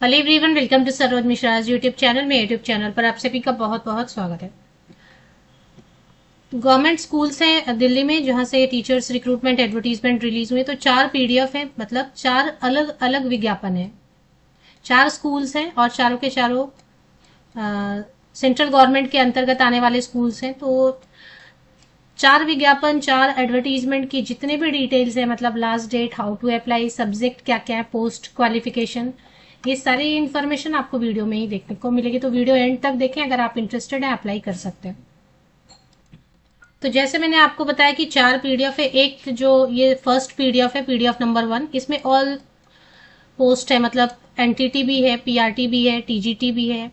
Hello everyone, welcome to Saroj Mishra YouTube channel में। YouTube channel पर आप सभी का बहुत बहुत स्वागत है। गवर्नमेंट स्कूल्स हैं दिल्ली में जहां से टीचर्स रिक्रूटमेंट एडवर्टीजमेंट रिलीज हुए, तो 4 पीडीएफ हैं, मतलब 4 अलग अलग विज्ञापन हैं। 4 स्कूल्स हैं और चारों के चारों सेंट्रल गवर्नमेंट के अंतर्गत आने वाले स्कूल्स हैं। तो 4 विज्ञापन, 4 एडवर्टीजमेंट की जितने भी डिटेल्स हैं, मतलब last date, how to apply, subject क्या क्या है, पोस्ट क्वालिफिकेशन, ये सारी इन्फॉर्मेशन आपको वीडियो में ही देखने को मिलेगी। तो वीडियो एंड तक देखें, अगर आप इंटरेस्टेड हैं अप्लाई कर सकते हैं। तो जैसे मैंने आपको बताया कि 4 पीडीएफ है। एक जो ये फर्स्ट पीडीएफ है, पीडीएफ नंबर 1, इसमें ऑल पोस्ट है, मतलब एनटीटी भी है, पीआरटी भी है, टीजीटी भी है,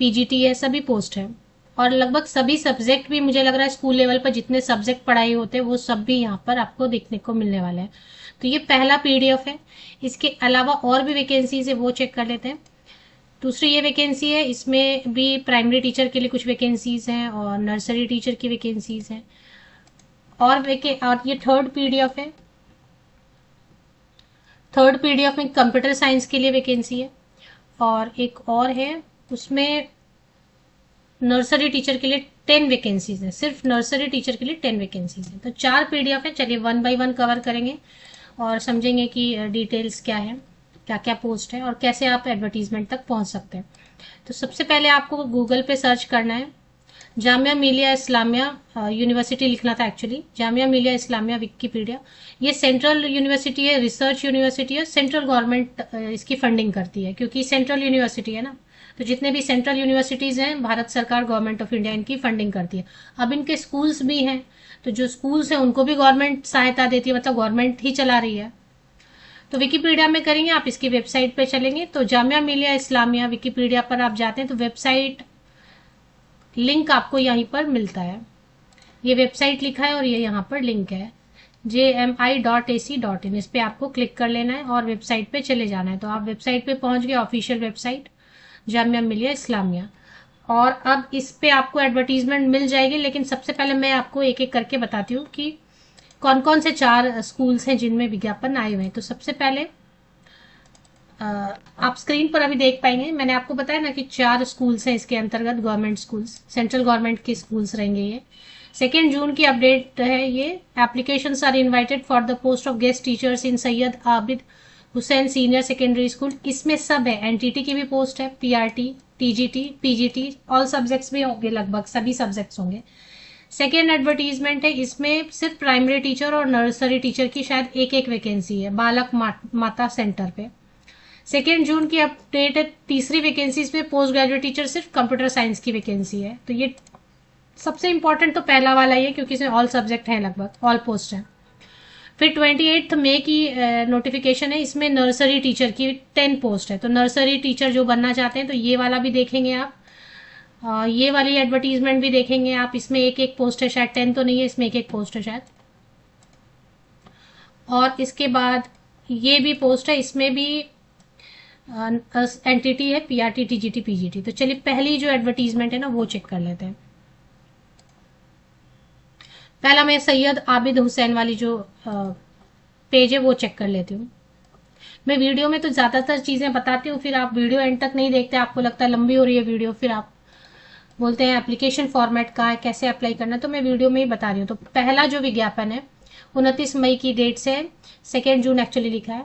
पीजीटी है, सभी पोस्ट है। और लगभग सभी सब्जेक्ट भी, मुझे लग रहा है स्कूल लेवल पर जितने सब्जेक्ट पढ़ाए होते हैं वो सब भी यहाँ पर आपको देखने को मिलने वाले हैं। तो ये पहला पीडीएफ है। इसके अलावा और भी वैकेंसीज है, वो चेक कर लेते हैं। दूसरी ये वैकेंसी है, इसमें भी प्राइमरी टीचर के लिए कुछ वैकेंसीज हैं और नर्सरी टीचर की वैकेंसीज हैं। और ये थर्ड पीडीएफ है। थर्ड पीडीएफ में कंप्यूटर साइंस के लिए वैकेंसी है। और एक और है, उसमें नर्सरी टीचर के लिए 10 वैकेंसीज हैं। सिर्फ नर्सरी टीचर के लिए 10 वैकेंसीज हैं। तो 4 पीडीएफ है। चलिए 1 बाय 1 कवर करेंगे और समझेंगे कि डिटेल्स क्या है, क्या क्या पोस्ट है और कैसे आप एडवर्टीजमेंट तक पहुंच सकते हैं। तो सबसे पहले आपको गूगल पे सर्च करना है। जामिया मिलिया इस्लामिया यूनिवर्सिटी लिखना था एक्चुअली, जामिया मिलिया इस्लामिया विकिपीडिया। ये सेंट्रल यूनिवर्सिटी है, रिसर्च यूनिवर्सिटी है। सेंट्रल गवर्नमेंट इसकी फंडिंग करती है, क्योंकि सेंट्रल यूनिवर्सिटी है ना। तो जितने भी सेंट्रल यूनिवर्सिटीज हैं, भारत सरकार, गवर्नमेंट ऑफ इंडिया, इनकी फंडिंग करती है। अब इनके स्कूल्स भी हैं, तो जो स्कूल्स हैं उनको भी गवर्नमेंट सहायता देती है, मतलब गवर्नमेंट ही चला रही है। तो विकिपीडिया में करेंगे, आप इसकी वेबसाइट पे चलेंगे तो जामिया मिलिया इस्लामिया विकिपीडिया पर आप जाते हैं तो वेबसाइट लिंक आपको यहीं पर मिलता है। ये वेबसाइट लिखा है और ये यहाँ पर लिंक है jmi.ac.in। इस पे आपको क्लिक कर लेना है और वेबसाइट पे चले जाना है। तो आप वेबसाइट पे पहुंच गए, ऑफिशियल वेबसाइट जामिया मिलिया इस्लामिया। और अब इस पे आपको एडवर्टीजमेंट मिल जाएगी, लेकिन सबसे पहले मैं आपको एक एक करके बताती हूँ कि कौन कौन से 4 स्कूल्स हैं जिनमें विज्ञापन आए हुए हैं। तो सबसे पहले आप स्क्रीन पर अभी देख पाएंगे, मैंने आपको बताया ना कि 4 स्कूल्स हैं इसके अंतर्गत, गवर्नमेंट स्कूल्स, सेंट्रल गवर्नमेंट के स्कूल्स रहेंगे ये। 2 जून की अपडेट है ये। Applications are invited for the post of guest teachers in Syed Abid Hussain senior secondary school. इसमें सब है, एनटीटी की भी पोस्ट है, PRT, TGT, PGT, all subjects भी होंगे, लगभग सभी सब्जेक्ट्स होंगे। सेकेंड एडवर्टीजमेंट है, इसमें सिर्फ प्राइमरी टीचर और नर्सरी टीचर की शायद एक एक वैकेंसी है, बालक माता सेंटर पे। 2 जून की अपडेट है, तीसरी वैकेंसी इसमें पोस्ट ग्रेजुएट टीचर, सिर्फ कंप्यूटर साइंस की वैकेंसी है। तो ये सबसे इंपॉर्टेंट तो पहला वाला ही है, क्योंकि इसमें ऑल सब्जेक्ट हैं, लगभग ऑल पोस्ट हैं। फिर 28 मई की नोटिफिकेशन है, इसमें नर्सरी टीचर की 10 पोस्ट है। तो नर्सरी टीचर जो बनना चाहते हैं तो ये वाला भी देखेंगे आप। ये वाली एडवर्टीजमेंट भी देखेंगे आप। इसमें एक एक पोस्ट है, शायद 10 तो नहीं है, इसमें एक एक पोस्ट है शायद। और इसके बाद ये भी पोस्ट है, इसमें भी एनटीटी है, पीआरटी, टीजीटी, पीजीटी। तो चलिए पहली जो एडवर्टीजमेंट है ना वो चेक कर लेते हैं। पहला मैं सैयद आबिद हुसैन वाली जो पेज है वो चेक कर लेती हूँ। मैं वीडियो में तो ज्यादातर चीजें बताती हूँ, फिर आप वीडियो एंड तक नहीं देखते, आपको लगता है लंबी हो रही है वीडियो, फिर आप बोलते हैं एप्लीकेशन फॉर्मेट कहाँ है, कैसे अप्लाई करना है। तो मैं वीडियो में ही बता रही हूँ। तो पहला जो विज्ञापन है 29 मई की डेट से, 2 जून एक्चुअली लिखा है।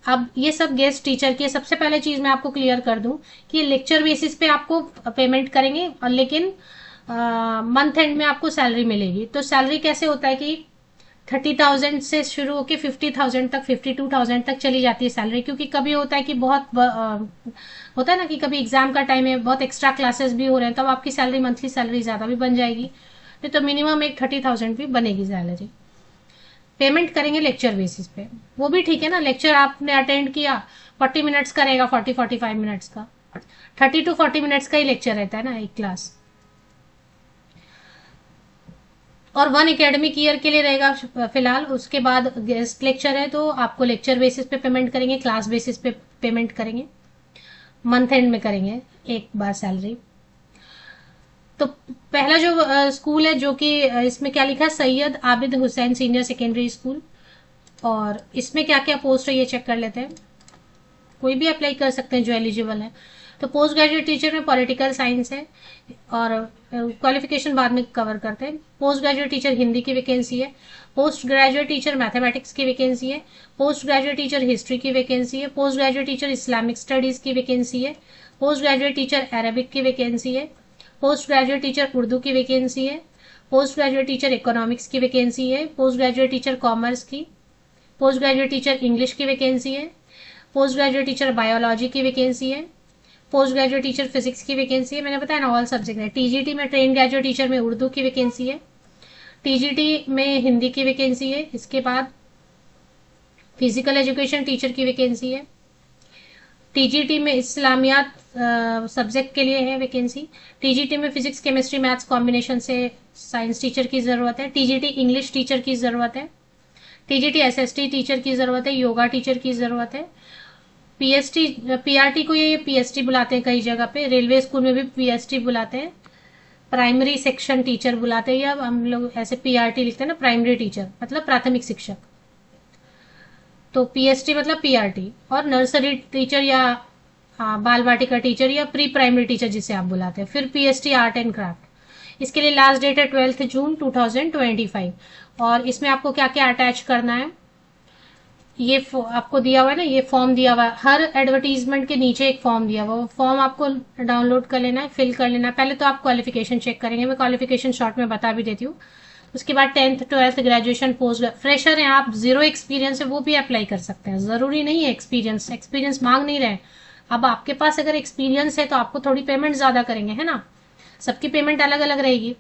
अब ये सब गेस्ट टीचर की। सबसे पहले चीज मैं आपको क्लियर कर दूं कि लेक्चर बेसिस पे आपको पेमेंट करेंगे, और लेकिन मंथ एंड में आपको सैलरी मिलेगी। तो सैलरी कैसे होता है कि 30,000 से शुरू होकर 50,000 तक, 52,000 तक चली जाती है सैलरी। क्योंकि कभी होता है कि बहुत होता है ना कि कभी एग्जाम का टाइम है, बहुत एक्स्ट्रा क्लासेस भी हो रहे हैं, तब आपकी सैलरी, मंथली सैलरी ज्यादा भी बन जाएगी। नहीं तो मिनिमम एक 30,000 भी बनेगी सैलरी। पेमेंट करेंगे लेक्चर बेसिस पे, वो भी ठीक है ना। लेक्चर आपने अटेंड किया, 40 मिनट्स का रहेगा, 40-45 मिनट्स का, 30 to 40 मिनट्स का ही लेक्चर रहता है ना एक क्लास। और 1 एकेडमिक ईयर के लिए रहेगा फिलहाल। उसके बाद गेस्ट लेक्चर है तो आपको लेक्चर बेसिस पे पेमेंट करेंगे, क्लास बेसिस पे पेमेंट करेंगे, मंथ एंड में करेंगे एक बार सैलरी। तो पहला जो स्कूल है, जो कि इसमें क्या लिखा है, Syed Abid Hussain senior secondary school. और इसमें क्या क्या पोस्ट है ये चेक कर लेते हैं। कोई भी अप्लाई कर सकते हैं जो एलिजिबल है। तो पोस्ट ग्रेजुएट टीचर में पॉलिटिकल साइंस है और क्वालिफिकेशन बाद में कवर करते हैं। पोस्ट ग्रेजुएट टीचर हिंदी की वैकेंसी है, पोस्ट ग्रेजुएट टीचर मैथमेटिक्स की वैकेंसी है, पोस्ट ग्रेजुएट टीचर हिस्ट्री की वैकेंसी है, post graduate teacher Islamic studies की वैकेंसी है, पोस्ट ग्रेजुएट टीचर अरेबिक की वैकेंसी है, पोस्ट ग्रेजुएट टीचर उर्दू की वैकेंसी है, पोस्ट ग्रेजुएट टीचर इकोनॉमिक्स की वैकेंसी है, पोस्ट ग्रेजुएट टीचर कॉमर्स की, पोस्ट ग्रेजुएट टीचर इंग्लिश की वैकेंसी है, पोस्ट ग्रेजुएट टीचर बायोलॉजी की वैकेंसी है, पोस्ट ग्रेजुएट टीचर फिजिक्स की वैकेंसी है। मैंने बताया ना ऑल सब्जेक्ट है। टीजीटी में ट्रेन ग्रेजुएट टीचर में उर्दू की वैकेंसी है, टीजीटी में हिंदी की वैकेंसी है। इसके बाद फिजिकल एजुकेशन टीचर की वैकेंसी है, टीजीटी में इस्लामियात सब्जेक्ट के लिए है वैकेंसी, टीजीटी में फिजिक्स केमिस्ट्री मैथ्स कॉम्बिनेशन से साइंस टीचर की जरूरत है, टीजीटी इंग्लिश टीचर की जरूरत है, टीजीटी एसएसटी टीचर की जरूरत है, योगा टीचर की जरूरत है, पीएसटी पीआरटी को ये पीएसटी बुलाते हैं कई जगह पे, रेलवे स्कूल में भी पीएसटी बुलाते हैं, प्राइमरी सेक्शन टीचर बुलाते हैं, या हम लोग ऐसे पीआरटी लिखते हैं ना, प्राइमरी टीचर मतलब प्राथमिक शिक्षक, तो पीएसटी मतलब पीआरटी। और नर्सरी टीचर या बाल वाटिका टीचर या प्री प्राइमरी टीचर जिसे आप बुलाते हैं। फिर पीएसटी आर्ट एंड क्राफ्ट, इसके लिए लास्ट डेट है 12 जून 2025। और इसमें आपको क्या क्या अटैच करना है, ये आपको दिया हुआ है ना, ये फॉर्म दिया हुआ है, हर एडवर्टीजमेंट के नीचे एक फॉर्म दिया हुआ है, फॉर्म आपको डाउनलोड कर लेना है, फिल कर लेना है। पहले तो आप क्वालिफिकेशन चेक करेंगे, मैं क्वालिफिकेशन शॉर्ट में बता भी देती हूँ। उसके बाद 10th 12th graduation, post fresher हैं आप, जीरो एक्सपीरियंस है, वो भी अप्लाई कर सकते हैं, जरूरी नहीं है एक्सपीरियंस, एक्सपीरियंस मांग नहीं रहे। अब आपके पास अगर एक्सपीरियंस है तो आपको थोड़ी पेमेंट ज्यादा करेंगे, है ना, सबकी पेमेंट अलग अलग रहेगी।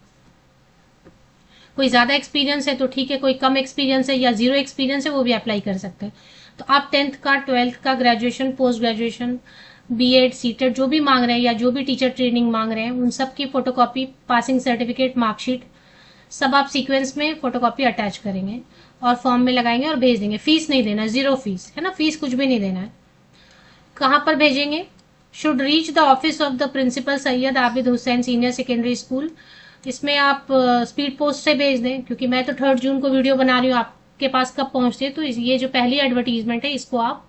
कोई ज्यादा एक्सपीरियंस है तो ठीक है, कोई कम एक्सपीरियंस है या जीरो एक्सपीरियंस है वो भी अप्लाई कर सकते हैं। तो आप 10th का 12th का graduation, post graduation, BEd CTET जो भी मांग रहे हैं या जो भी टीचर ट्रेनिंग मांग रहे हैं उन सब की फोटोकॉपी, पासिंग सर्टिफिकेट, मार्कशीट सब आप सीक्वेंस में फोटोकॉपी अटैच करेंगे और फॉर्म में लगाएंगे और भेज देंगे। फीस नहीं देना, जीरो फीस है ना, फीस कुछ भी नहीं देना है। कहां पर भेजेंगे, should reach the office of the principal Syed Abid Hussain senior secondary school. इसमें आप स्पीड पोस्ट से भेज दें, क्योंकि मैं तो 3 जून को वीडियो बना रही हूँ, आपके पास कब पहुंचती है, तो ये जो पहली एडवर्टीजमेंट है इसको आप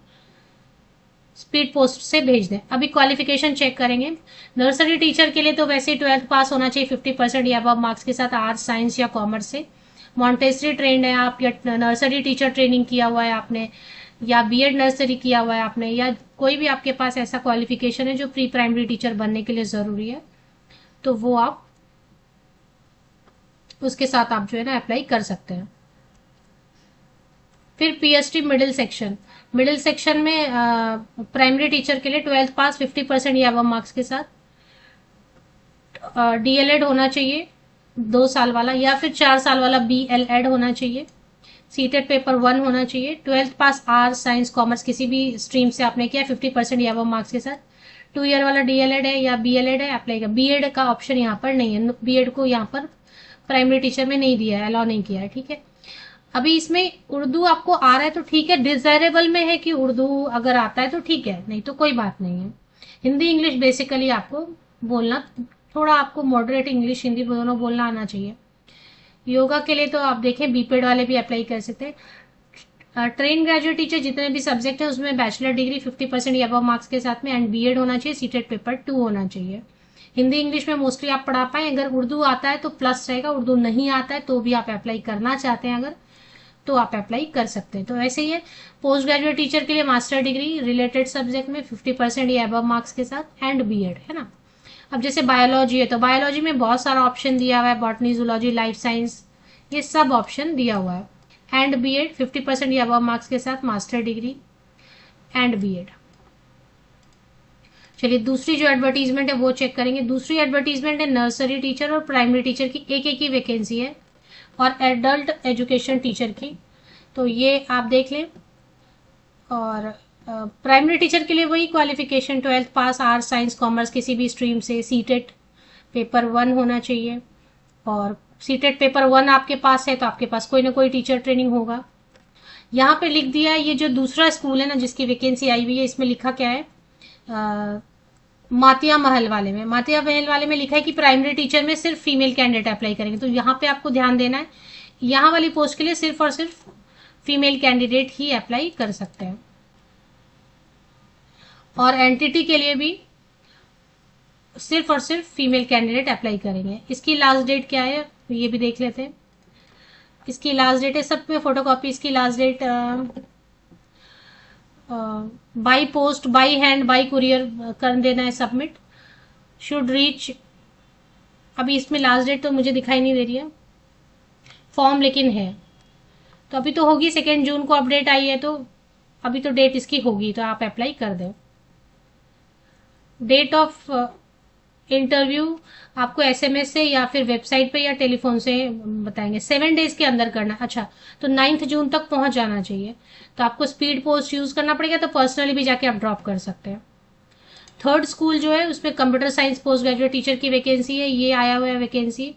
स्पीड पोस्ट से भेज दें। अभी क्वालिफिकेशन चेक करेंगे। नर्सरी टीचर के लिए तो वैसे ही 12th पास होना चाहिए 50% या अबव मार्क्स के साथ, आर्ट्स साइंस या कॉमर्स से। मॉन्टेसरी ट्रेंड है आप, या नर्सरी टीचर ट्रेनिंग किया हुआ है आपने, या बीएड नर्सरी किया हुआ है आपने, या कोई भी आपके पास ऐसा क्वालिफिकेशन है जो प्री प्राइमरी टीचर बनने के लिए जरूरी है, तो वो आप उसके साथ आप जो है ना अप्लाई कर सकते हैं। फिर PST middle section, middle section में प्राइमरी टीचर के लिए 12th पास 50% या अबव मार्क्स के साथ, डीएलएड होना चाहिए 2 साल वाला, या फिर 4 साल वाला बीएलएड होना चाहिए, सीटेड पेपर 1 होना चाहिए, 12th पास आर्ट्स साइंस कॉमर्स किसी भी स्ट्रीम से आपने किया 50% या अबव मार्क्स के साथ, 2 ईयर वाला डीएलएड है या बीएलएड है अप्लाई कर। बीएड का ऑप्शन यहाँ पर नहीं है, बीएड को यहाँ पर प्राइमरी टीचर में नहीं दिया है, अलाउ नहीं किया है, ठीक है। अभी इसमें उर्दू आपको आ रहा है तो ठीक है, डिजायरेबल में है कि उर्दू अगर आता है तो ठीक है, नहीं तो कोई बात नहीं है। हिंदी इंग्लिश बेसिकली आपको बोलना, थोड़ा आपको मॉडरेट इंग्लिश हिंदी दोनों बोलना आना चाहिए। योगा के लिए तो आप देखें बीपेड वाले भी अप्लाई कर सकते हैं। ट्रेन ग्रेजुएट टीचर जितने भी सब्जेक्ट है उसमें बैचलर डिग्री 50% या अबव मार्क्स के साथ में, एंड बीएड होना चाहिए, सीटेड पेपर 2 होना चाहिए। हिंदी इंग्लिश में मोस्टली आप पढ़ा पाए, अगर उर्दू आता है तो प्लस रहेगा, उर्दू नहीं आता है तो भी आप अप्लाई करना चाहते हैं अगर, तो आप अप्लाई कर सकते हैं। तो ऐसे ही है, पोस्ट ग्रेजुएट टीचर के लिए मास्टर डिग्री रिलेटेड सब्जेक्ट में 50% या अबव मार्क्स के साथ, एंड बीएड, है ना। अब जैसे बायोलॉजी है तो बायोलॉजी में बहुत सारा ऑप्शन दिया हुआ है, बॉटनी, जूलॉजी, लाइफ साइंस, ये सब ऑप्शन दिया हुआ है। एंड बीएड 50% या अबव मार्क्स के साथ, मास्टर डिग्री एंड बीएड। चलिए दूसरी जो एडवर्टीजमेंट है वो चेक करेंगे। दूसरी एडवर्टीजमेंट है नर्सरी टीचर और प्राइमरी टीचर की एक ही वैकेंसी है, और एडल्ट एजुकेशन टीचर की, तो ये आप देख लें। और प्राइमरी टीचर के लिए वही क्वालिफिकेशन, 12th पास आर्ट्स साइंस कॉमर्स किसी भी स्ट्रीम से, सीटेट पेपर 1 होना चाहिए, और सीटेट पेपर 1 आपके पास है तो आपके पास कोई ना कोई टीचर ट्रेनिंग होगा। यहाँ पे लिख दिया है, ये जो दूसरा स्कूल है ना जिसकी वैकेंसी आई हुई है, इसमें लिखा क्या है, मातिया महल वाले में, मातिया महल वाले में लिखा है कि प्राइमरी टीचर में सिर्फ फीमेल कैंडिडेट अप्लाई करेंगे। तो यहाँ पे आपको ध्यान देना है, यहाँ वाली पोस्ट के लिए सिर्फ और सिर्फ फीमेल कैंडिडेट ही अप्लाई कर सकते हैं। और एंटिटी के लिए भी सिर्फ और सिर्फ फीमेल कैंडिडेट अप्लाई करेंगे। इसकी लास्ट डेट क्या है ये भी देख लेते हैं। इसकी लास्ट डेट है, सब में फोटोकॉपी, इसकी last date by post, by hand, by courier कर देना है सबमिट। शुड रीच, अभी इसमें लास्ट डेट तो मुझे दिखाई नहीं दे रही है, फॉर्म लेकिन है, तो अभी तो होगी। 2 जून को अपडेट आई है, तो अभी तो डेट इसकी होगी, तो आप अप्लाई कर दें। डेट ऑफ इंटरव्यू आपको एसएमएस से या फिर वेबसाइट पे या टेलीफोन से बताएंगे। 7 डेज के अंदर करना। अच्छा, तो 9 जून तक पहुंच जाना चाहिए, तो आपको स्पीड पोस्ट यूज करना पड़ेगा, तो पर्सनली भी जाके आप ड्रॉप कर सकते हैं। 3rd स्कूल जो है उसमें computer science post graduate teacher की वैकेंसी है, ये आया हुआ है वैकेंसी।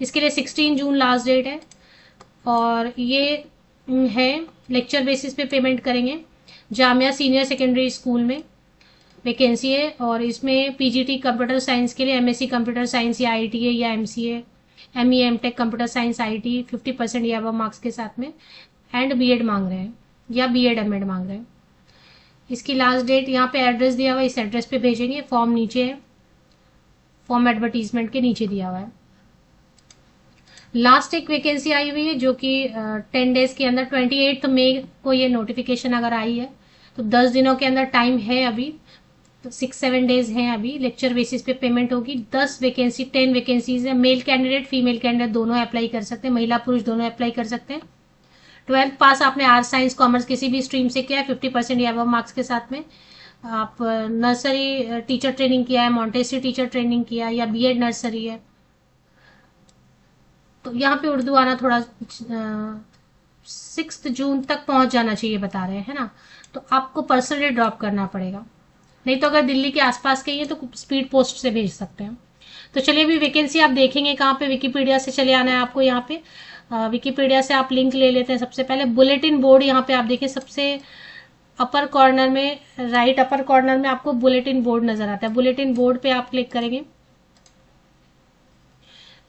इसके लिए 16 जून लास्ट डेट है, और ये है लेक्चर बेसिस पे पेमेंट करेंगे। जामिया सीनियर सेकेंडरी स्कूल में वैकेंसी है, और इसमें पीजीटी कंप्यूटर साइंस के लिए एमएससी कंप्यूटर साइंस या आईटीए या MCA, ME MTech computer science IT 50% या अब मार्क्स के साथ में, एंड बीएड मांग रहे हैं या बीएड एमएड मांग रहे हैं। इसकी लास्ट डेट यहाँ पे एड्रेस दिया हुआ है, इस एड्रेस पे भेजेंगे। फॉर्म नीचे है, फॉर्म एडवर्टीजमेंट के नीचे दिया हुआ है। लास्ट एक वैकेंसी आई हुई है जो कि 10 डेज के अंदर 28 मई को ये नोटिफिकेशन अगर आई है, तो 10 दिनों के अंदर टाइम है अभी, तो 6-7 डेज हैं अभी। लेक्चर बेसिस पे पेमेंट होगी। 10 वैकेंसीज है। मेल कैंडिडेट फीमेल कैंडिडेट दोनों अप्लाई कर सकते हैं, महिला पुरुष दोनों अप्लाई कर सकते हैं। 12th पास आपने आर्ट्स साइंस कॉमर्स किसी भी स्ट्रीम से किया है 50% या अब मार्क्स के साथ में, आप नर्सरी टीचर ट्रेनिंग किया है, मॉन्टेसरी टीचर ट्रेनिंग किया है, या बीएड नर्सरी है, तो यहाँ पे उर्दू आना थोड़ा 6 जून तक पहुंच जाना चाहिए बता रहे हैं ना, तो आपको पर्सनली ड्रॉप करना पड़ेगा। नहीं तो अगर दिल्ली के आसपास के ही है तो स्पीड पोस्ट से भेज सकते हैं। तो चलिए अभी वैकेंसी आप देखेंगे कहाँ पे, विकीपीडिया से चले आना है आपको। यहाँ पे विकीपीडिया से आप लिंक ले लेते हैं। सबसे पहले बुलेटिन बोर्ड, यहाँ पे आप देखिए सबसे अपर कॉर्नर में, राइट अपर कॉर्नर में आपको बुलेटिन बोर्ड नजर आता है। बुलेटिन बोर्ड पे आप क्लिक करेंगे।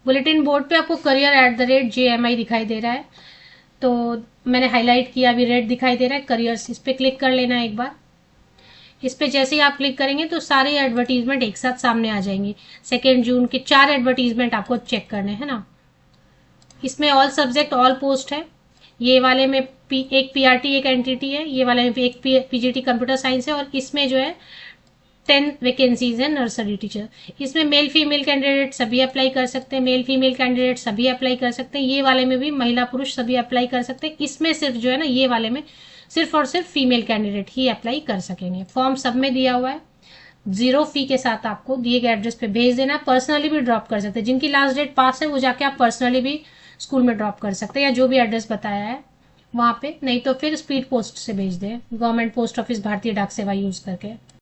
बुलेटिन बोर्ड पे आपको career@JMI दिखाई दे रहा है, तो मैंने हाईलाइट किया, अभी रेड दिखाई दे रहा है करियर्स, इस पे क्लिक कर लेना है एक बार। इस पे जैसे ही आप क्लिक करेंगे तो सारे एडवर्टीजमेंट एक साथ सामने आ जाएंगे। 2 जून के 4 एडवर्टीजमेंट आपको चेक करने हैं ना। इसमें ऑल सब्जेक्ट ऑल पोस्ट है। ये वाले में एक पीआरटी एक एनटीटी है, ये वाले में एक पीजीटी कंप्यूटर साइंस है, और इसमें जो है 10 वैकेंसीज है नर्सरी टीचर। इसमें मेल फीमेल कैंडिडेट सभी अप्लाई कर सकते हैं, मेल फीमेल कैंडिडेट सभी अप्लाई कर सकते हैं। ये वाले में भी महिला पुरुष सभी अप्लाई कर सकते हैं। इसमें सिर्फ जो है ना, ये वाले में सिर्फ और सिर्फ फीमेल कैंडिडेट ही अप्लाई कर सकेंगे। फॉर्म सब में दिया हुआ है, 0 फी के साथ आपको दिए गए एड्रेस पे भेज देना। पर्सनली भी ड्रॉप कर सकते हैं, जिनकी लास्ट डेट पास है वो जाके आप पर्सनली भी स्कूल में ड्रॉप कर सकते हैं, या जो भी एड्रेस बताया है वहां पे। नहीं तो फिर स्पीड पोस्ट से भेज दें, गवर्नमेंट पोस्ट ऑफिस भारतीय डाक सेवा यूज करके।